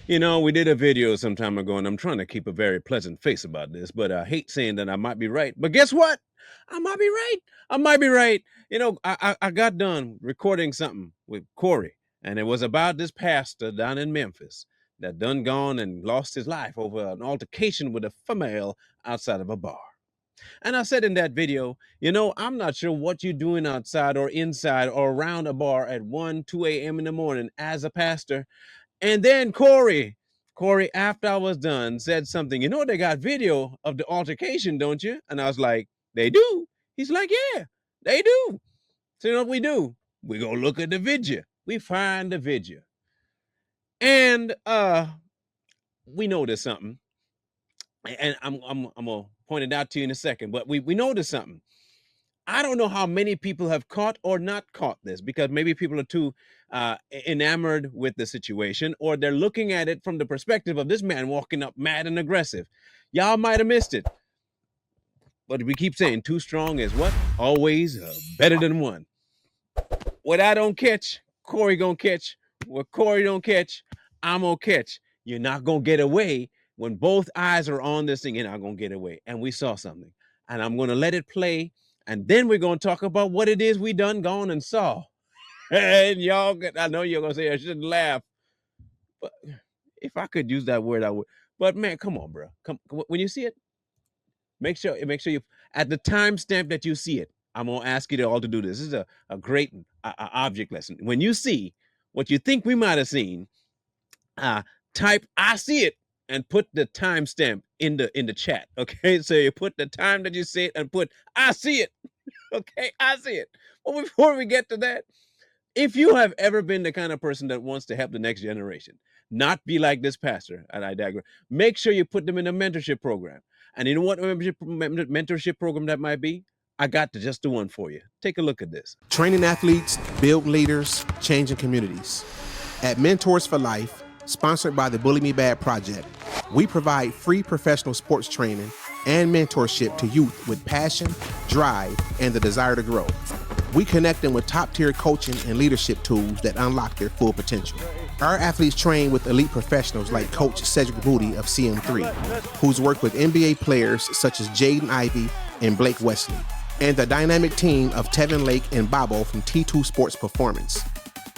We did a video some time ago, and I'm trying to keep a very pleasant face about this, but I hate saying that I might be right. But guess what? I might be right. I might be right. I got done recording something with Corey, and it was about this pastor down in Memphis that done gone and lost his life over an altercation with a female outside of a bar. And I said in that video, I'm not sure what you're doing outside or inside or around a bar at 1, 2 a.m. in the morning as a pastor. And then Corey, after I was done, said something. They got video of the altercation, don't you? And I was like, they do. He's like, yeah, they do. So you know what we do? We go look at the video. We find the video. And we noticed something. And I'm gonna point it out to you in a second, but we noticed something. I don't know how many people have caught or not caught this because maybe people are too enamored with the situation, or they're looking at it from the perspective of this man walking up mad and aggressive. Y'all might have missed it, but we keep saying too strong is what? Always better than one. What I don't catch, Corey gonna catch. What Corey don't catch, I'm gonna catch. You're not gonna get away when both eyes are on this thing. You're not gonna get away. And we saw something, and I'm gonna let it play, and then we're gonna talk about what it is we done gone and saw. And y'all, I know you're gonna say I shouldn't laugh, but if I could use that word, I would. But man, come on, bro. Come when you see it, make sure you at the timestamp that you see it. I'm gonna ask you all to do this. This is a great object lesson. When you see what you think we might have seen, type "I see it" and put the timestamp in the chat. Okay, so you put the time that you see it and put "I see it." Okay, I see it. Well, before we get to that, if you have ever been the kind of person that wants to help the next generation, not be like this pastor, and I digress, make sure you put them in a mentorship program. And you know what mentorship program that might be? I got just the one for you. Take a look at this. Training athletes, build leaders, changing communities. At Mentors for Life, sponsored by the Bully Me Bad Project, we provide free professional sports training and mentorship to youth with passion, drive, and the desire to grow. We connect them with top-tier coaching and leadership tools that unlock their full potential. Our athletes train with elite professionals like Coach Cedric Booty of CM3, who's worked with NBA players such as Jaden Ivey and Blake Wesley, and the dynamic team of Tevin Lake and Bobo from T2 Sports Performance.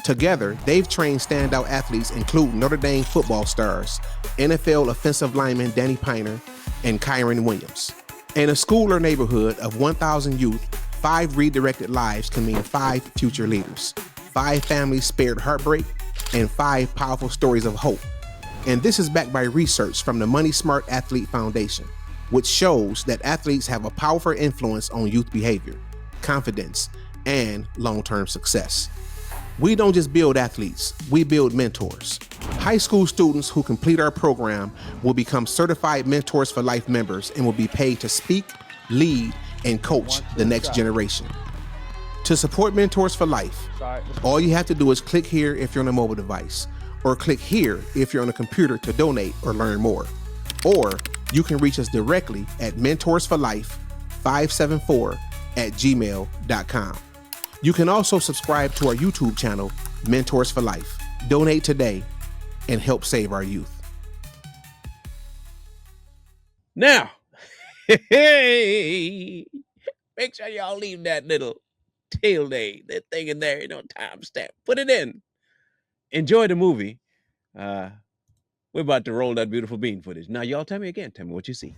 Together, they've trained standout athletes including Notre Dame football stars, NFL offensive lineman Danny Piner, and Kyron Williams. In a school or neighborhood of 1,000 youth, 5 redirected lives can mean 5 future leaders, 5 families spared heartbreak, and 5 powerful stories of hope. And this is backed by research from the Money Smart Athlete Foundation, which shows that athletes have a powerful influence on youth behavior, confidence, and long-term success. We don't just build athletes, we build mentors. High school students who complete our program will become certified Mentors for Life members and will be paid to speak, lead, and coach the next generation. To support Mentors for Life, all you have to do is click here if you're on a mobile device, or click here if you're on a computer to donate or learn more. Or you can reach us directly at mentorsforlife574@gmail.com. You can also subscribe to our YouTube channel, Mentors for Life. Donate today and help save our youth. Now, hey, make sure y'all leave that little tail day, that thing in there, timestamp. Put it in. Enjoy the movie. We're about to roll that beautiful bean footage. Now, y'all tell me again. Tell me what you see.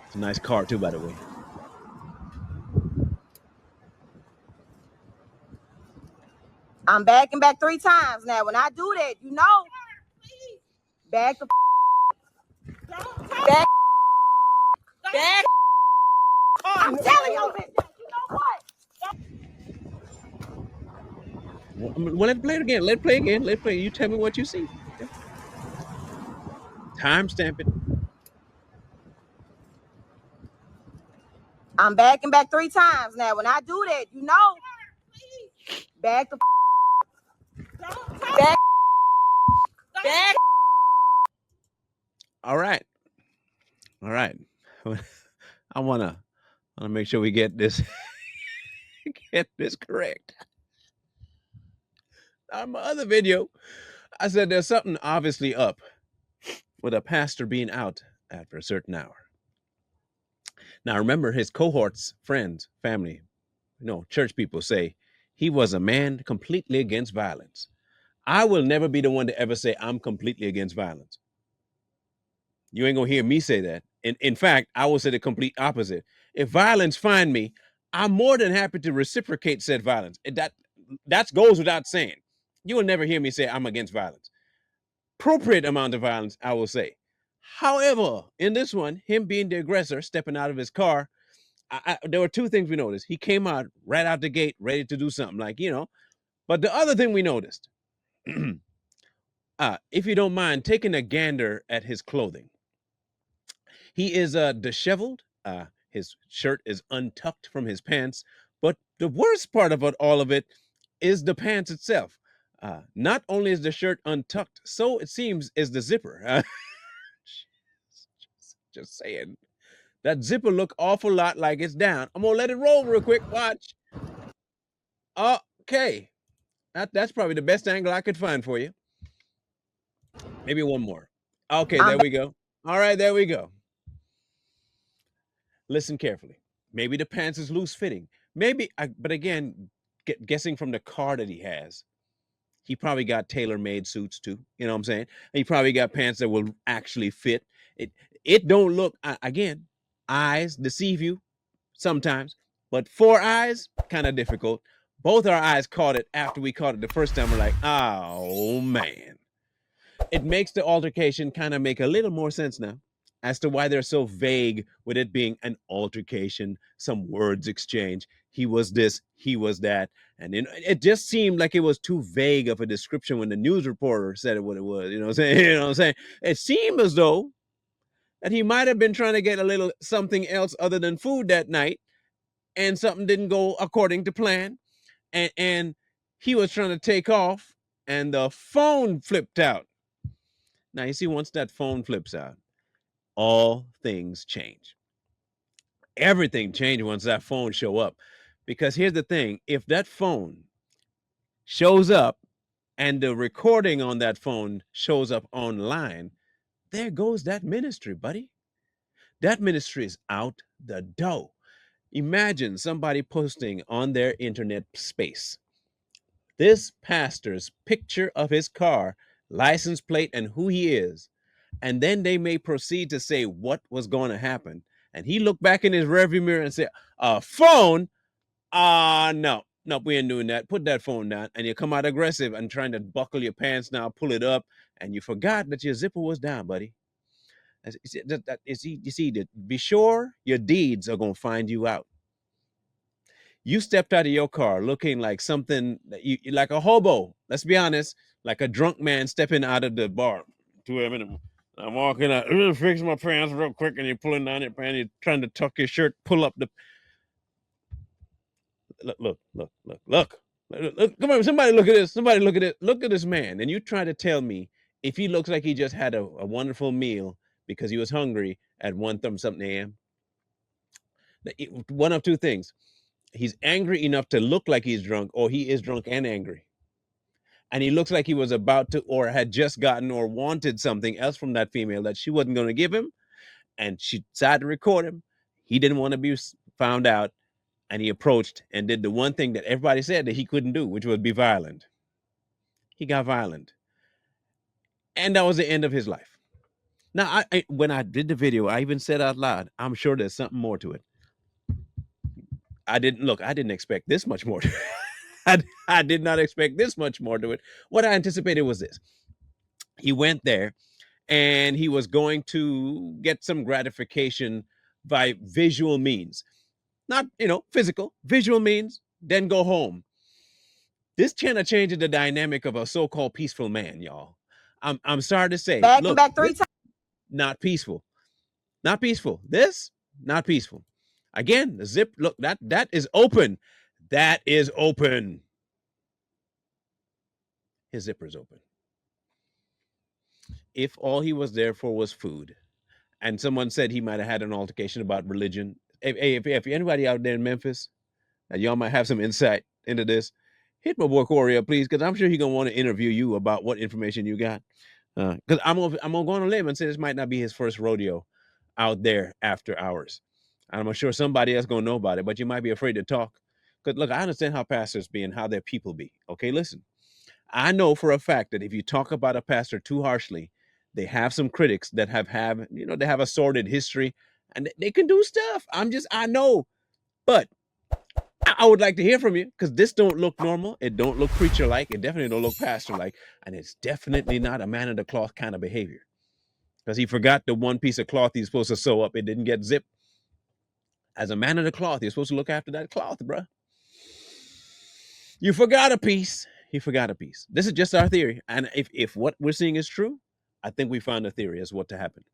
It's a nice car, too, by the way. I'm backing back 3 times now. When I do that, back the back. Back. I'm telling you, bitch. You know what? Well, let's play it again. Let's play again. Let's play. You tell me what you see. Okay. Timestamp it. I'm backing back 3 times now. When I do that, back the back. Back. All right. I wanna make sure we get this get this correct. On my other video, I said there's something obviously up with a pastor being out after a certain hour. Now, remember, his cohorts, friends, family, church people say he was a man completely against violence. I will never be the one to ever say I'm completely against violence. You ain't gonna hear me say that. In fact, I will say the complete opposite. If violence find me, I'm more than happy to reciprocate said violence. That goes without saying. You will never hear me say I'm against violence. Appropriate amount of violence, I will say. However, in this one, him being the aggressor, stepping out of his car, there were two things we noticed. He came out right out the gate, ready to do something, But the other thing we noticed, if you don't mind, taking a gander at his clothing. He is disheveled. His shirt is untucked from his pants. But the worst part about all of it is the pants itself. Not only is the shirt untucked, so it seems is the zipper. Just saying. That zipper look awful lot like it's down. I'm gonna let it roll real quick. Watch. Okay. That's probably the best angle I could find for you. Maybe one more. Okay, there we go. All right, there we go. Listen carefully. Maybe the pants is loose fitting. Maybe, but again, guessing from the car that he has, he probably got tailor-made suits too. You know what I'm saying? He probably got pants that will actually fit. It don't look, again, eyes deceive you sometimes, but 4 eyes, kind of difficult. Both our eyes caught it after we caught it the first time. We're like, oh man. It makes the altercation kind of make a little more sense now as to why they're so vague with it being an altercation, some words exchange. He was this, he was that. And it just seemed like it was too vague of a description when the news reporter said it what it was. You know what I'm saying? You know what I'm saying? It seemed as though that he might have been trying to get a little something else other than food that night, and something didn't go according to plan. And he was trying to take off, and the phone flipped out. Now, you see, once that phone flips out, all things change. Everything changes once that phone show up. Because here's the thing, if that phone shows up and the recording on that phone shows up online, there goes that ministry, buddy. That ministry is out the door. Imagine somebody posting on their internet space this pastor's picture of his car, license plate, and who he is. And then they may proceed to say what was going to happen. And he looked back in his rearview mirror and said, phone? No, we ain't doing that. Put that phone down. And you come out aggressive and trying to buckle your pants now, pull it up, and you forgot that your zipper was down, buddy. You see, be sure your deeds are going to find you out. You stepped out of your car looking like something, like a hobo. Let's be honest, like a drunk man stepping out of the bar. 2 a.m. I'm walking out, fix my pants real quick, and you're pulling down your pants, you're trying to tuck your shirt, pull up the. Look. Come on, somebody look at this. Somebody look at it. Look at this man. And you try to tell me if he looks like he just had a wonderful meal because he was hungry at 1-something a.m. One of two things. He's angry enough to look like he's drunk, or he is drunk and angry. And he looks like he was about to, or had just gotten, or wanted something else from that female that she wasn't going to give him. And she decided to record him. He didn't want to be found out. And he approached and did the one thing that everybody said that he couldn't do, which was be violent. He got violent. And that was the end of his life. Now, when I did the video, I even said out loud, I'm sure there's something more to it. I didn't expect this much more to it. I did not expect this much more to it. What I anticipated was this. He went there and he was going to get some gratification by visual means. Not, physical, visual means, then go home. This kind of changes the dynamic of a so-called peaceful man, y'all. I'm sorry to say, Back look, to back 3 times. Not peaceful. Not peaceful. This, not peaceful. Again, the zip, look, that is open. That is open. His zipper's open. If all he was there for was food, and someone said he might have had an altercation about religion, if anybody out there in Memphis, y'all might have some insight into this. hit my boy Corey up, please, because I'm sure he's gonna want to interview you about what information you got. Because I'm gonna go on a limb and say this might not be his first rodeo out there after hours. I'm sure somebody else gonna know about it, but you might be afraid to talk. Because look, I understand how pastors be and how their people be. Okay, listen, I know for a fact that if you talk about a pastor too harshly, they have some critics that they have a sordid history and they can do stuff. I know, but I would like to hear from you because this don't look normal. It don't look preacher like. It definitely don't look pastor like, and it's definitely not a man of the cloth kind of behavior. Because he forgot the one piece of cloth he's supposed to sew up. It didn't get zipped. As a man of the cloth, you're supposed to look after that cloth, bruh. You forgot a piece. He forgot a piece. This is just our theory, and if what we're seeing is true, I think we found a theory as what to happen.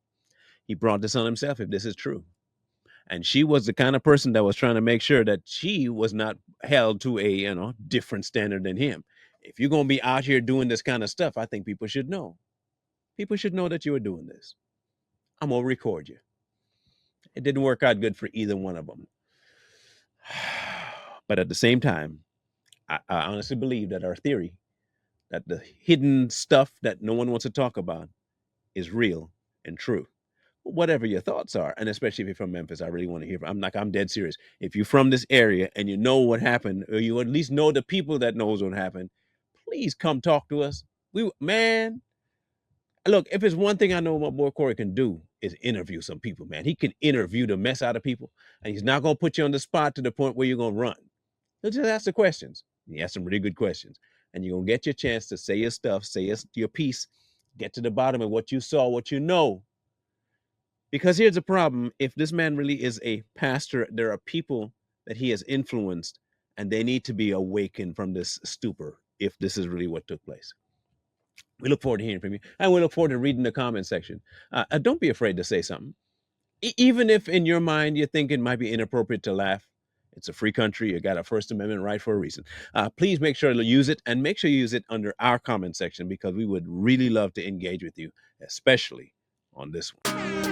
He brought this on himself. If this is true. And she was the kind of person that was trying to make sure that she was not held to a different standard than him. If you're going to be out here doing this kind of stuff, I think people should know. People should know that you are doing this. I'm going to record you. It didn't work out good for either one of them. But at the same time, I honestly believe that our theory, that the hidden stuff that no one wants to talk about, is real and true. Whatever your thoughts are, and especially if you're from Memphis, I really want to hear from. I'm dead serious. If you're from this area and you know what happened, or you at least know the people that knows what happened, please come talk to us. Man, look, if it's one thing I know my boy Corey can do is interview some people, man. He can interview the mess out of people, and he's not gonna put you on the spot to the point where you're gonna run. He'll just ask the questions. He asks some really good questions, and you're gonna get your chance to say your stuff, say your piece, get to the bottom of what you saw, what you know. Because here's the problem. If this man really is a pastor, there are people that he has influenced, and they need to be awakened from this stupor if this is really what took place. We look forward to hearing from you, and we look forward to reading the comment section. Don't be afraid to say something. Even if in your mind you're thinking it might be inappropriate to laugh, it's a free country. You got a First Amendment right for a reason. Please make sure to use it, and make sure you use it under our comment section, because we would really love to engage with you, especially on this one.